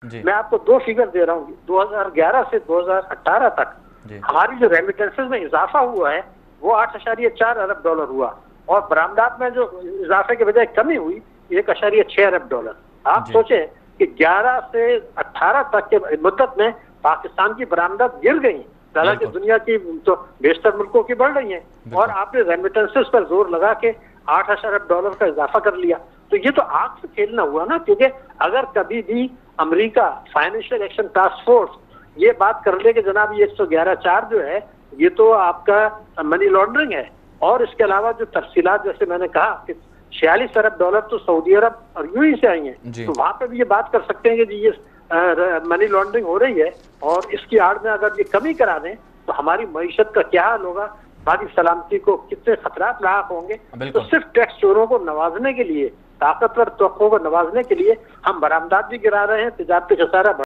जी। मैं आपको 2 फिगर दे रहा हूँ, 2011 से 2018 तक जी। हमारी जो रेमिटेंसेस में इजाफा हुआ है वो 8.4 अरब डॉलर हुआ और बरामदात में जो इजाफे के बजाय कमी हुई 1.6 अरब डॉलर। आप सोचें कि 11 से 18 तक के मुद्दत में पाकिस्तान की बरामदात गिर गई, हालांकि दुनिया की तो बेशतर मुल्कों की बढ़ रही है और आपने रेमिटेंसेस पर जोर लगा के 8 अरब डॉलर का इजाफा कर लिया। तो ये तो आग से खेलना हुआ ना, क्योंकि अगर कभी भी America financial action task force ये बात कर ले कि जनाब ये 111.4 जो है ये तो आपका मनी लॉन्ड्रिंग है और इसके अलावा जो तफसीलात जैसे मैंने कहा कि 46 अरब डॉलर तो सऊदी अरब और यूएई से आई हैं, तो वहां पे भी ये बात कर सकते हैं कि जी ये मनी लॉन्ड्रिंग हो रही है और इसकी आड़ में अगर ये कमी करा दें तो हमारी मईशत का क्या हाल होगा, हमारी सलामती को कितने खतरात लाक होंगे। तो सिर्फ टैक्स चोरों को नवाजने के लिए, ताकतवर तबकों को नवाजने के लिए हम बरामदात भी गिरा रहे हैं, तिजारती खसारा